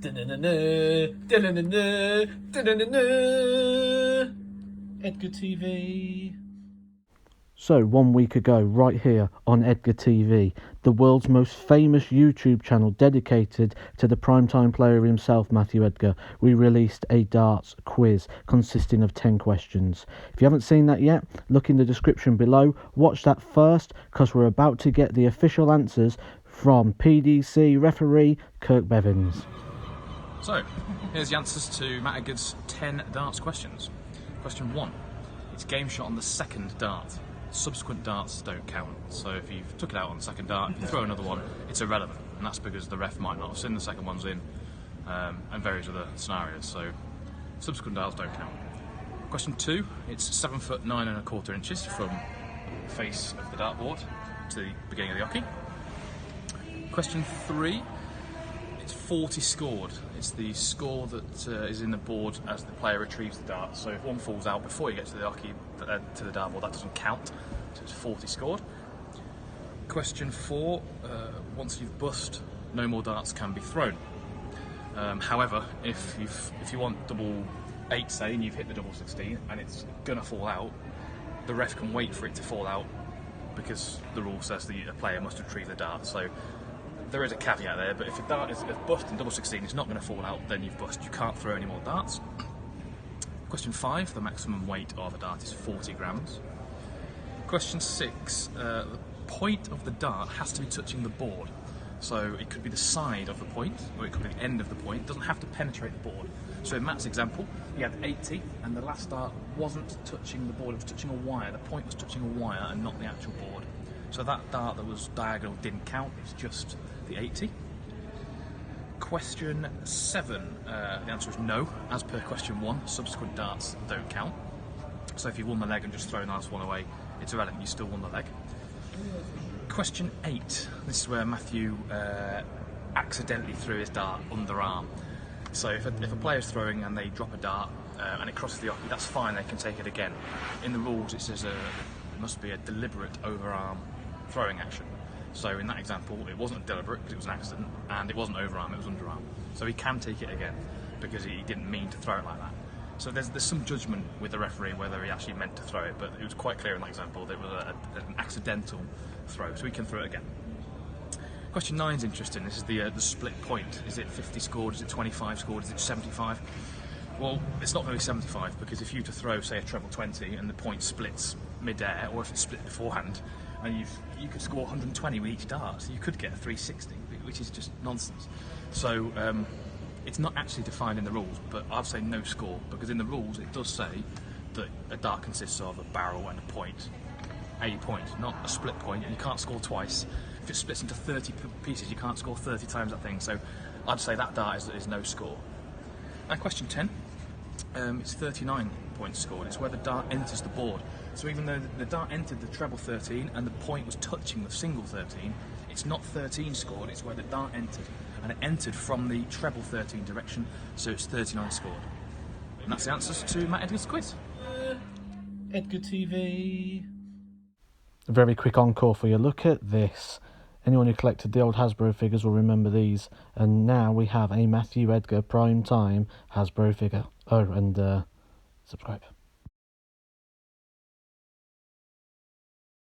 Edgar TV. So 1 week ago, right here on Edgar TV, the world's most famous YouTube channel dedicated to the primetime player himself, Matthew Edgar, we released a darts quiz consisting of 10 questions. If you haven't seen that yet, look in the description below, watch that first, because we're about to get the official answers from PDC referee Kirk Bevins. So, here's the answers to Matt Edgar's 10 darts questions. Question 1. It's game shot on the second dart. Subsequent darts don't count, so if you've took it out on the second dart, if you throw another one, it's irrelevant, and that's because the ref might not have seen the second one's in, and various other scenarios, so subsequent darts don't count. Question 2, it's 7 foot 9 1/4 inches from the face of the dartboard to the beginning of the hockey. Question 3, it's 40 scored. It's the score that is in the board as the player retrieves the dart. So if one falls out before you get to the hockey, to the dartboard, that doesn't count. So it's 40 scored. Question 4, once you've bussed, no more darts can be thrown. However, if you want double 8, say, and you've hit the double 16 and it's gonna fall out, the ref can wait for it to fall out because the rule says the player must retrieve the dart. So there is a caveat there, but if a dart is bust in double 16, it's not going to fall out, then you've bust. You can't throw any more darts. Question 5, the maximum weight of a dart is 40 grams. Question 6, the point of the dart has to be touching the board. So it could be the side of the point, or it could be the end of the point. It doesn't have to penetrate the board. So in Matt's example, he had 80, and the last dart wasn't touching the board, it was touching a wire. The point was touching a wire and not the actual board. So that dart that was diagonal didn't count, it's just the 80. Question 7, the answer is no. As per question 1, subsequent darts don't count. So if you won the leg and just thrown the last one away, it's irrelevant, you still won the leg. Question 8, this is where Matthew accidentally threw his dart underarm. So if a player's throwing and they drop a dart and it crosses the hockey, that's fine, they can take it again. In the rules it says it must be a deliberate overarm throwing action. So in that example, it wasn't deliberate because it was an accident, and it wasn't overarm, it was underarm. So he can take it again because he didn't mean to throw it like that. So there's some judgment with the referee whether he actually meant to throw it, but it was quite clear in that example that it was an accidental throw, so he can throw it again. Question 9 is interesting. This is the split point. Is it 50 scored? Is it 25 scored? Is it 75? Well, it's not going to be 75 because if you were to throw, say, a treble 20 and the point splits mid-air, or if it's split beforehand, and you could score 120 with each dart, so you could get a 360, which is just nonsense. So it's not actually defined in the rules, but I'd say no score, because in the rules it does say that a dart consists of a barrel and a point, not a split point, and you can't score twice. If it splits into 30 pieces, you can't score 30 times that thing, so I'd say that dart is no score. And question 10, it's 39 points scored. It's where the dart enters the board. So even though the dart entered the treble 13 and the point was touching the single 13, it's not 13 scored, it's where the dart entered. And it entered from the treble 13 direction, so it's 39 scored. And that's the answers to Matt Edgar's quiz. Edgar TV. A very quick encore for you. Look at this. Anyone who collected the old Hasbro figures will remember these. And now we have a Matthew Edgar prime time Hasbro figure. Oh, and subscribe.